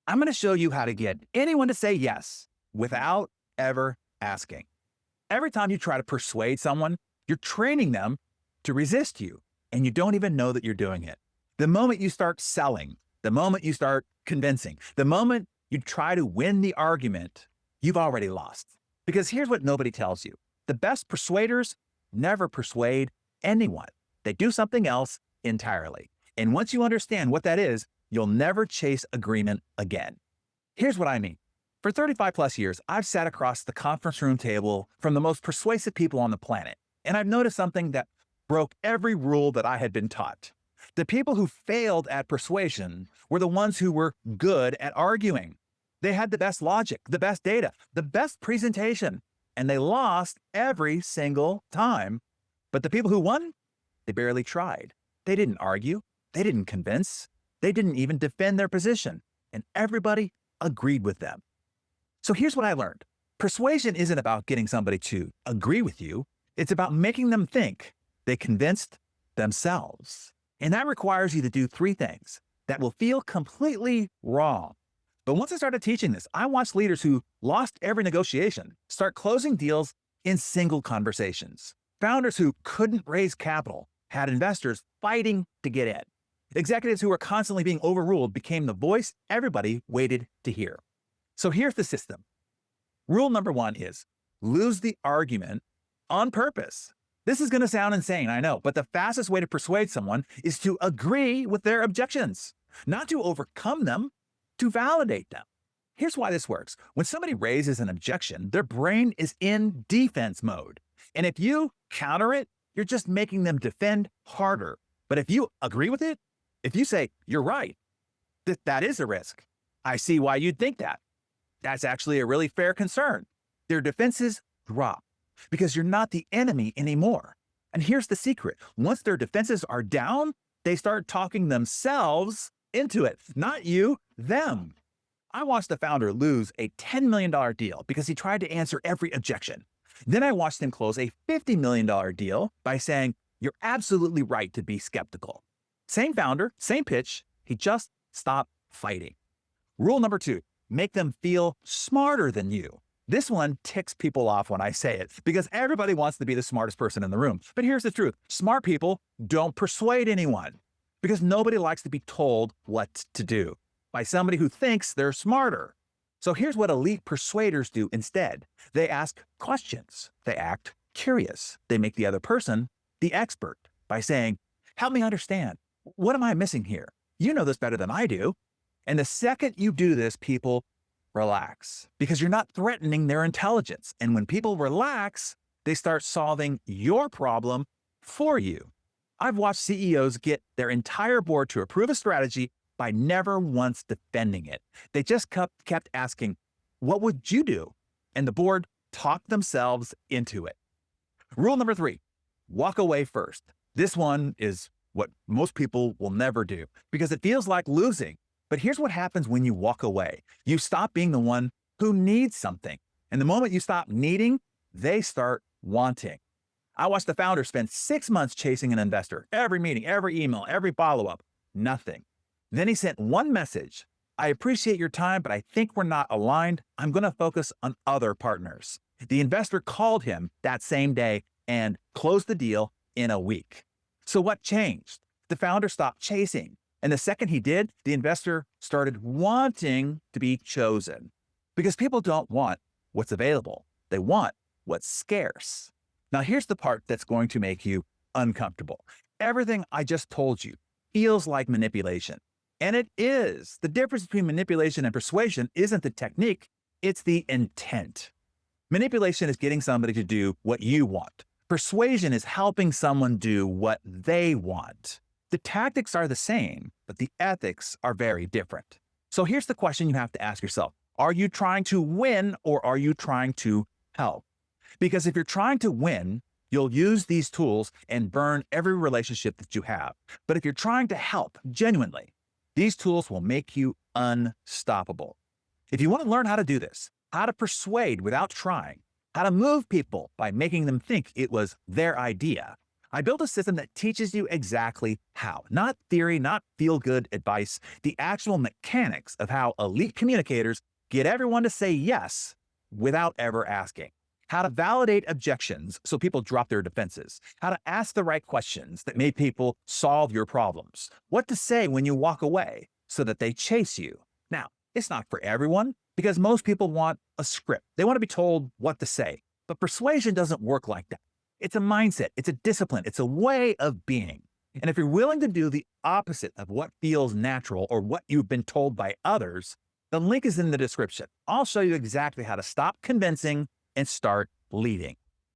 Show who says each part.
Speaker 1: I'm going to show you how to get anyone to say yes without ever asking. Every time you try to persuade someone, you're training them to resist you, and you don't even know that you're doing it. The moment you start selling, the moment you start convincing, the moment you try to win the argument, you've already lost. Because here's what nobody tells you. The best persuaders never persuade anyone. They do something else entirely. And once you understand what that is, you'll never chase agreement again. Here's what I mean. For 35 plus years, I've sat across the conference room table from the most persuasive people on the planet, and I've noticed something that broke every rule that I had been taught. The people who failed at persuasion were the ones who were good at arguing. They had the best logic, the best data, the best presentation, and they lost every single time. But the people who won, they barely tried. They didn't argue. They didn't convince. They didn't even defend their position, and everybody agreed with them. So here's what I learned. Persuasion isn't about getting somebody to agree with you. It's about making them think they convinced themselves. And that requires you to do three things that will feel completely wrong. But once I started teaching this, I watched leaders who lost every negotiation start closing deals in single conversations. Founders who couldn't raise capital had investors fighting to get in. Executives who were constantly being overruled became the voice everybody waited to hear. So here's the system. Rule number one is lose the argument on purpose. This is going to sound insane, I know, but the fastest way to persuade someone is to agree with their objections, not to overcome them, to validate them. Here's why this works. When somebody raises an objection, their brain is in defense mode. And if you counter it, you're just making them defend harder. But if you agree with it, if you say, you're right, that is a risk. I see why you'd think that. That's actually a really fair concern. Their defenses drop because you're not the enemy anymore. And here's the secret. Once their defenses are down, they start talking themselves into it, not you, them. I watched the founder lose a $10 million deal because he tried to answer every objection. Then I watched him close a $50 million deal by saying, you're absolutely right to be skeptical. Same founder, same pitch, he just stopped fighting. Rule number two, make them feel smarter than you. This one ticks people off when I say it because everybody wants to be the smartest person in the room. But here's the truth. Smart people don't persuade anyone because nobody likes to be told what to do by somebody who thinks they're smarter. So here's what elite persuaders do instead. They ask questions. They act curious. They make the other person the expert by saying, help me understand. What am I missing here? You know this better than I do. And the second you do this, people relax because you're not threatening their intelligence. And when people relax, they start solving your problem for you. I've watched CEOs get their entire board to approve a strategy by never once defending it. They just kept asking, what would you do? And the board talked themselves into it. Rule number three, walk away first. This one is what most people will never do because it feels like losing. But here's what happens when you walk away. You stop being the one who needs something. And the moment you stop needing, they start wanting. I watched the founder spend 6 months chasing an investor. Every meeting, every email, every follow-up, nothing. Then he sent one message. I appreciate your time, but I think we're not aligned. I'm going to focus on other partners. The investor called him that same day and closed the deal in a week. So what changed? The founder stopped chasing. And the second he did, the investor started wanting to be chosen because people don't want what's available. They want what's scarce. Now, here's the part that's going to make you uncomfortable. Everything I just told you feels like manipulation. And it is. The difference between manipulation and persuasion isn't the technique, it's the intent. Manipulation is getting somebody to do what you want. Persuasion is helping someone do what they want. The tactics are the same, but the ethics are very different. So here's the question you have to ask yourself. Are you trying to win or are you trying to help? Because if you're trying to win, you'll use these tools and burn every relationship that you have. But if you're trying to help genuinely, these tools will make you unstoppable. If you want to learn how to do this, how to persuade without trying, how to move people by making them think it was their idea, I built a system that teaches you exactly how, not theory, not feel-good advice, the actual mechanics of how elite communicators get everyone to say yes without ever asking. How to validate objections so people drop their defenses. How to ask the right questions that make people solve your problems. What to say when you walk away so that they chase you. Now, it's not for everyone because most people want a script. They want to be told what to say. But persuasion doesn't work like that. It's a mindset, it's a discipline, it's a way of being. And if you're willing to do the opposite of what feels natural or what you've been told by others, the link is in the description. I'll show you exactly how to stop convincing and start leading.